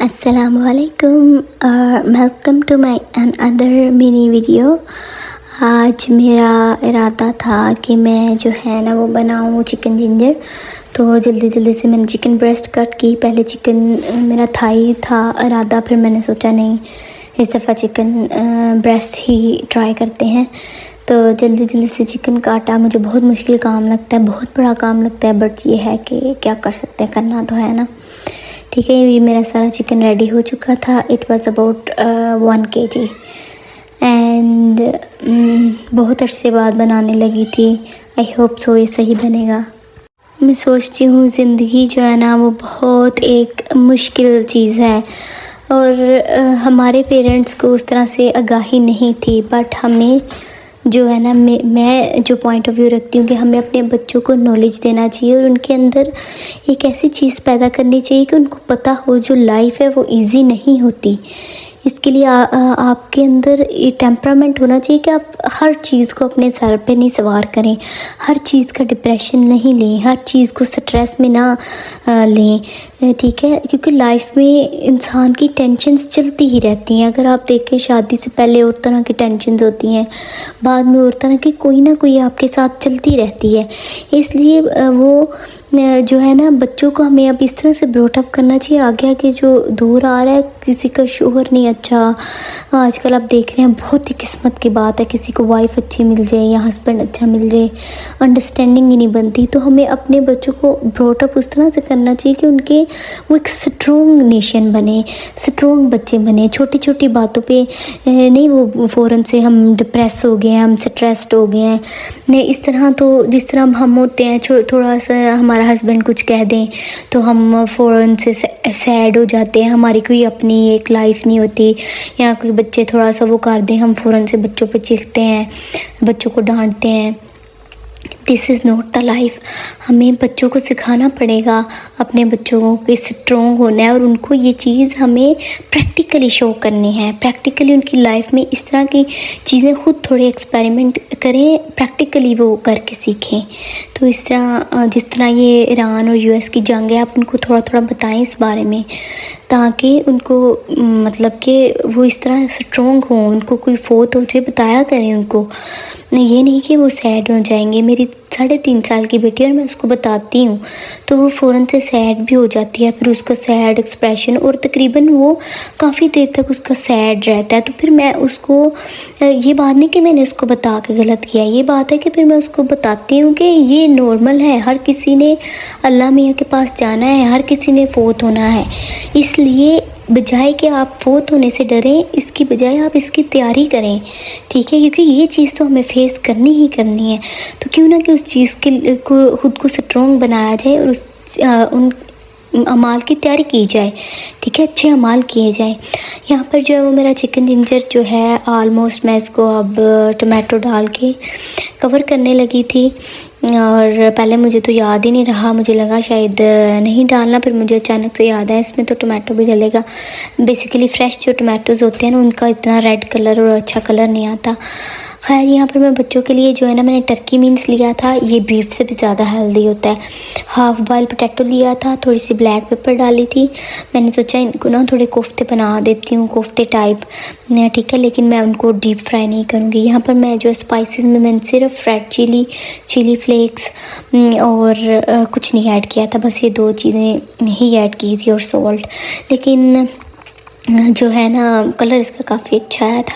अस्सलामुअलैकुम welcome to my another mini video. आज मेरा इरादा था कि मैं जो है ना वो बनाऊँ चिकन जिंजर। तो जल्दी से मैंने चिकन ब्रेस्ट कट की। पहले चिकन मेरा थाई था इरादा, फिर मैंने सोचा नहीं, इस दफ़ा चिकन ब्रेस्ट ही ट्राई करते हैं। तो जल्दी से चिकन काटा। मुझे बहुत मुश्किल काम लगता है, बहुत बड़ा काम लगता है, बट ये है कि क्या कर सकते हैं, करना तो है ना। ठीक है, ये मेरा सारा चिकन रेडी हो चुका था। It was about 1 kg and बहुत अरसे बाद बनाने लगी थी। आई होप सो ये सही बनेगा। मैं सोचती हूँ ज़िंदगी जो है ना वो बहुत एक मुश्किल चीज़ है और हमारे पेरेंट्स को उस तरह से आगाही नहीं थी, बट हमें जो है ना मैं जो पॉइंट ऑफ व्यू रखती हूँ कि हमें अपने बच्चों को नॉलेज देना चाहिए और उनके अंदर एक ऐसी चीज़ पैदा करनी चाहिए कि उनको पता हो जो लाइफ है वो इजी नहीं होती। इसके लिए आपके अंदर ये टेम्परामेंट होना चाहिए कि आप हर चीज़ को अपने सर पे नहीं सवार करें, हर चीज़ का डिप्रेशन नहीं लें, हर चीज़ को स्ट्रेस में ना लें। ठीक है, क्योंकि लाइफ में इंसान की टेंशन्स चलती ही रहती हैं। अगर आप देखें, शादी से पहले और तरह की टेंशन्स होती हैं, बाद में और तरह की कोई ना कोई आपके साथ चलती रहती है। इसलिए वो जो है ना बच्चों को हमें अब इस तरह से ब्रॉटअप करना चाहिए। आगे जो दौर आ रहा है, किसी का शोहर नहीं अच्छा, आजकल आप देख रहे हैं, बहुत ही किस्मत की बात है किसी को वाइफ अच्छी मिल जाए या हस्बैंड अच्छा मिल जाए, अंडरस्टैंडिंग ही नहीं बनती। तो हमें अपने बच्चों को ब्रॉटअप उस तरह से करना चाहिए कि उनके वो एक स्ट्रॉन्ग नेशन बने, स्ट्रॉन्ग बच्चे बने। छोटी छोटी बातों पे नहीं वो फ़ौरन से हम डिप्रेस हो गए हैं, हम स्ट्रेस्ड हो गए हैं नहीं, इस तरह तो जिस तरह हम होते हैं, थोड़ा सा हमारा हस्बैंड कुछ कह दें तो हम फ़ौरन से सैड हो जाते हैं। हमारी कोई अपनी एक लाइफ नहीं होती, या कोई बच्चे थोड़ा सा वो कर दें, हम फ़ौरन से बच्चों पे चीखते हैं, बच्चों को डांटते हैं। This is not the life. हमें बच्चों को सिखाना पड़ेगा, अपने बच्चों को स्ट्रॉन्ग होना है और उनको ये चीज़ हमें प्रैक्टिकली शो करनी है। प्रैक्टिकली उनकी लाइफ में इस तरह की चीज़ें खुद थोड़े एक्सपेरिमेंट करें, प्रैक्टिकली वो करके सीखें। तो इस तरह जिस तरह ये ईरान और यूएस की जंग है, आप उनको थोड़ा थोड़ा बताएं इस बारे में, ताकि उनको मतलब कि वो इस तरह स्ट्रॉन्ग हों। उनको कोई फोत हो जाए बताया करें उनको, ये नहीं कि वो सैड हो जाएंगे। मेरी 3.5 साल की बेटी है और मैं उसको बताती हूँ तो वो फ़ौरन से सैड भी हो जाती है, फिर उसका सैड एक्सप्रेशन, और तकरीबन वो काफ़ी देर तक उसका सैड रहता है। तो फिर मैं उसको ये बात नहीं कि मैंने उसको बता के गलत किया, ये बात है कि फिर मैं उसको बताती हूँ कि ये नॉर्मल है, हर किसी ने अल्लाह मियाँ के पास जाना है, हर किसी ने फ़ौत होना है। इसलिए बजाय कि आप फोत होने से डरें, इसकी बजाय आप इसकी तैयारी करें। ठीक है, क्योंकि ये चीज़ तो हमें फेस करनी ही करनी है। तो क्यों ना कि उस चीज़ के को खुद को स्ट्रॉन्ग बनाया जाए और उस उन अमाल की तैयारी की जाए। ठीक है, अच्छे अमाल किए जाएं। यहाँ पर जो है वो मेरा चिकन जिंजर जो है ऑलमोस्ट मैं इसको अब टमाटो डाल के कवर करने लगी थी, और पहले मुझे तो याद ही नहीं रहा, मुझे लगा शायद नहीं डालना, फिर मुझे अचानक से याद आया इसमें तो टमाटो भी डलेगा। बेसिकली फ़्रेश जो टमाटोज़ होते हैं ना उनका इतना रेड कलर और अच्छा कलर नहीं आता। खैर, यहाँ पर मैं बच्चों के लिए जो है ना मैंने टर्की मीन्स लिया था, ये बीफ से भी ज़्यादा हेल्दी होता है। हाफ़ बॉयल पोटैटो लिया था, थोड़ी सी ब्लैक पेपर डाली थी। मैंने सोचा इनको ना थोड़े कोफ्ते बना देती हूँ, कोफ्ते टाइप। ठीक है, लेकिन मैं उनको डीप फ्राई नहीं करूँगी। यहाँ पर मैं जो स्पाइसेस में मैंने सिर्फ रेड चिली फ्लेक्स और कुछ नहीं ऐड किया था, बस ये 2 चीज़ें ही ऐड की थी और सॉल्ट। लेकिन जो है ना कलर इसका काफ़ी अच्छा आया था।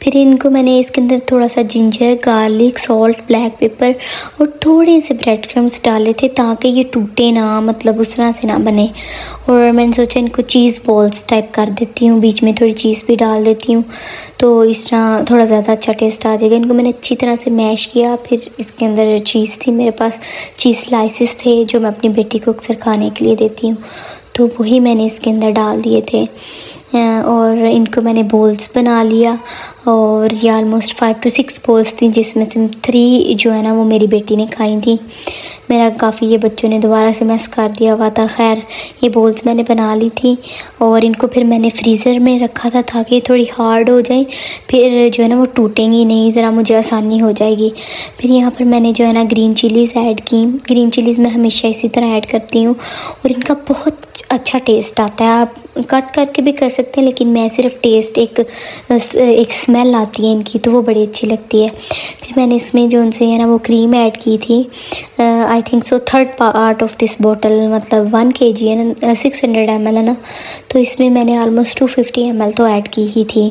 फिर इनको मैंने इसके अंदर थोड़ा सा ginger, garlic, salt, black pepper और थोड़े से ब्रेड क्रम्स डाले थे ताकि ये टूटे ना, मतलब उस तरह से ना बने। और मैंने सोचा इनको चीज़ बॉल्स टाइप कर देती हूँ, बीच में थोड़ी चीज़ भी डाल देती हूँ, तो इस तरह थोड़ा ज़्यादा अच्छा टेस्ट आ जाएगा। इनको मैंने अच्छी तरह से मैश किया। फिर इसके अंदर चीज़ थी, मेरे पास चीज़ स्लाइसेस थे जो मैं अपनी बेटी को अक्सर खाने के लिए देती हूँ, तो वही मैंने इसके अंदर डाल दिए थे। और इनको मैंने बोल्स बना लिया, और ये ऑलमोस्ट 5 to 6 बोल्स थी, जिसमें से 3 जो है ना वो मेरी बेटी ने खाई थी। मेरा काफ़ी ये बच्चों ने दोबारा से मैस कर दिया हुआ था। खैर ये बॉल्स मैंने बना ली थी और इनको फिर मैंने फ्रीज़र में रखा था ताकि थोड़ी हार्ड हो जाए, फिर जो है ना वो टूटेंगी नहीं, ज़रा मुझे आसानी हो जाएगी। फिर यहाँ पर मैंने जो है ना ग्रीन चिलीज़ ऐड की। ग्रीन चिलीज़ मैं हमेशा इसी तरह ऐड करती हूँ और इनका बहुत अच्छा टेस्ट आता है। आप कट करके भी कर सकते हैं, लेकिन मैं सिर्फ टेस्ट एक स्मेल आती है इनकी, तो वो बड़ी अच्छी लगती है। फिर मैंने इसमें जो उनसे है ना वो क्रीम ऐड की थी। I think so 3rd part of this bottle, मतलब 1 kg है ना, 600 ml है ना, तो इसमें मैंने ऑलमोस्ट 250 ml तो ऐड की ही थी।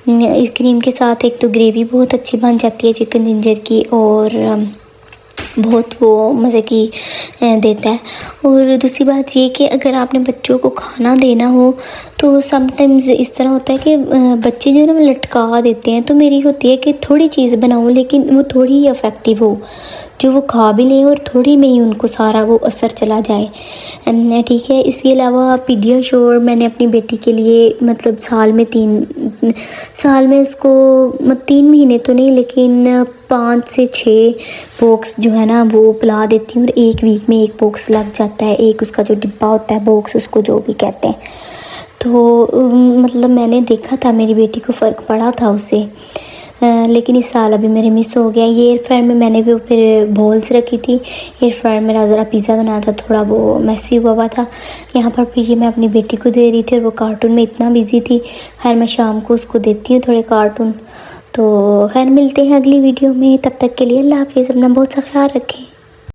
इस क्रीम के साथ एक तो ग्रेवी बहुत अच्छी बन जाती है चिकन जिंजर की और बहुत वो मज़े की देता है। और दूसरी बात ये कि अगर आपने बच्चों को खाना देना हो तो समटाइम्स इस तरह होता है कि बच्चे जो है ना वो लटका देते हैं। तो मेरी होती है कि थोड़ी चीज़ बनाऊँ लेकिन वो थोड़ी ही इफ़ेक्टिव हो, जो वो खा भी लें और थोड़ी में ही उनको सारा वो असर चला जाए। ठीक है। इसके अलावा पीडियाश्योर मैंने अपनी बेटी के लिए मतलब साल में उसको 3 महीने तो नहीं लेकिन 5 से 6 बॉक्स जो है ना वो पिला देती हूँ और 1 वीक में 1 बॉक्स लग जाता है। एक उसका जो डिब्बा होता है, बॉक्स उसको जो भी कहते हैं, तो मतलब मैंने देखा था मेरी बेटी को फ़र्क पड़ा था उससे। लेकिन इस साल अभी मेरे मिस हो गया। ये एयर फ्रायर में मैंने भी फिर बॉल्स रखी थी। एयर फ्रायर मेरा ज़रा पिज़्ज़ा बना था, थोड़ा वो मैसी हुआ था। यहाँ पर फिर ये मैं अपनी बेटी को दे रही थी और वो कार्टून में इतना बिजी थी। खैर मैं शाम को उसको देती हूँ थोड़े कार्टून। तो खैर मिलते हैं अगली वीडियो में, तब तक के लिए अल्लाह हाफ़िज़। अपना बहुत सा ख्याल रखें।